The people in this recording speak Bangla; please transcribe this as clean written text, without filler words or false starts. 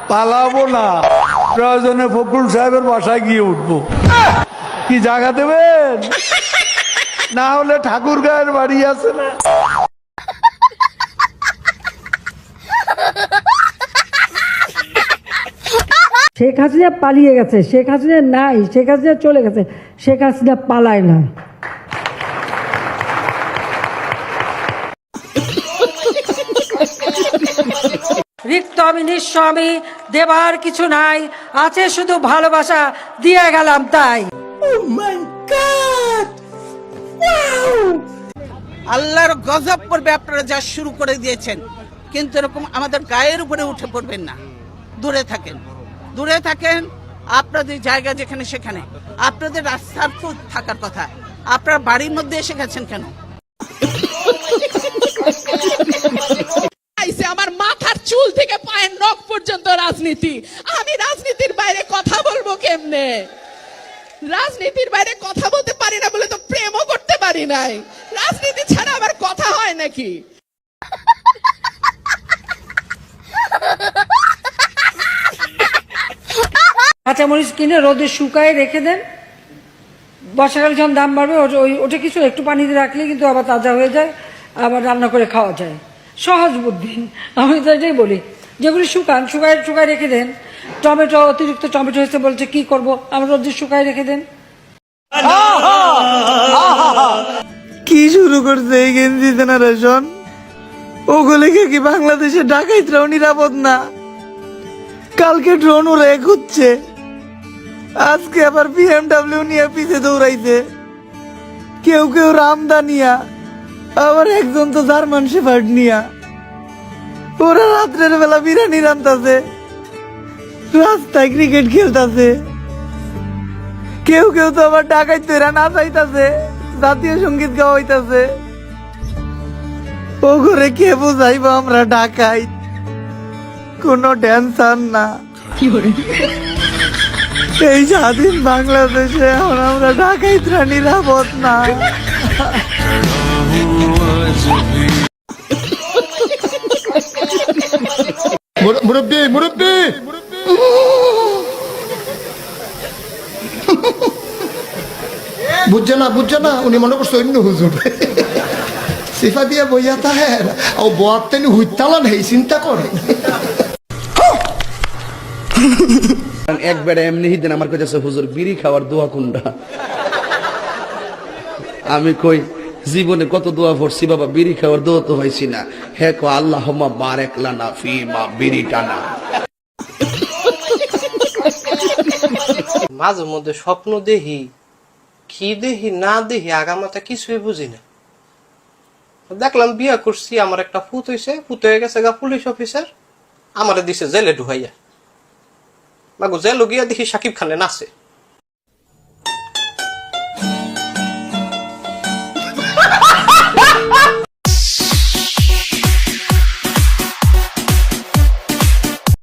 পালাবো না, প্রয়োজনে ফখরুল সাহেবের বাসায় গিয়ে উঠবো। কি জায়গা দেবেন? না হলে ঠাকুর গায়ের বাড়ি আছে না। শেখ হাসিনা পালিয়ে গেছে, শেখ হাসিনা নাই, শেখ হাসিনা চলে গেছে, শেখ হাসিনা পালায় না। রিক্ত আমি নিঃস্ব, আমি দেবার কিছু নাই, আছে শুধু ভালোবাসা, দিয়ে গেলাম তাই। আল্লাহর গজব পড়বে আপনারা যা শুরু করে দিয়েছেন, কিন্তু এরকম আমাদের গায়ের উপরে উঠে পড়বেন না। দূরে থাকেন, দূরে থাকেন। আপনাদের জায়গা যেখানে সেখানে, আপনাদের রাস্তার থাকার কথা। আপনার বাড়ির মধ্যে এসে গেছেন কেন? আমার মাথার চুল থেকে পায়ের নখ পর্যন্ত রাজনীতি। আমি রাজনীতির বাইরে কথা বলবো কেমনে? রাজনীতির বাইরে কথা বলতে পারি না বলে তো প্রেমও করতে পারি নাই। রাজনীতি ছাড়া আবার কথা হয় নাকি? কাঁচামরিচ কিনে রোদে শুকায় রেখে দেন, বর্ষাকালে যখন দাম বাড়বে ওটা কিছু একটু পানিতে রাখলে কিন্তু আবার তাজা হয়ে যায়, আবার রান্না করে খাওয়া যায়। সহজ বুদ্ধি, আমি তো এটাই বলি। যেগুলি শুকায় রেখে দেন। টমেটো, অতিরিক্ত টমেটো হয়েছে বলছে কি করব, আমার রোদে শুকায় রেখে দেন। কি শুরু করছে এই গেঞ্জি জেনারেশন? ওগুলি কি বাংলাদেশে ডাকাইতরাও নিরাপদ না? কালকে ড্রোন উড়ে খুঁজছে, আজকে আবার BMW নিয়ে পিছে দৌড়াইছে। কেউ কেউ রামদা নিয়া, আবার একজন তো জার্মান শেফার্ড নিয়া। ওরা রাত্রের বেলা বিরিয়ানি রান্তাছে, রাস্তায় ক্রিকেট খেলতাছে। কেউ কেউ তো আবার ডাকাইতেরা নাচাইতাছে, জাতীয় সঙ্গীত গাওয়াইতাছে। ও ঘরে কে বুঝাইবো আমরা ডাকাইত? কোনো টেনশন না। এই স্বাধীন বাংলাদেশে এখন আমরা ডাকাইতরা নিরাপদ না। মুরব্বী মুরব্বী, বুঝছে না উনি মনে করছে অন্য হুজুর সিফা দিয়ে বইয়া থাকে ও বোয়াতেনি হুইতালা নেই, চিন্তা করে একবারে এমনি হিদেন আমার কাছে হুজুর বিড়ি খাওয়ার দোয়া কোনটা? আমি কই জীবনে কত দোয়া পড়ছি বাবা, বিড়ি খাওয়ার দোয়া তো হয়েছি না। হে কো আল্লাহুম্মা বারিক লানা ফিমা বিড়ি টানা। মাঝে মধ্যে স্বপ্ন দেখি, কি দেখি না দেখি আগামাতা কিছুই বুঝি না। দেখলাম বিয়া করছি, আমার একটা ফুত হয়েছে, ফুত হয়ে গেছে গা পুলিশ অফিসার, আমারে দিছে জেলে ঢুকাইয়া। মাগো জেলে গিয়া দেখি শাকিব খানে নাচে।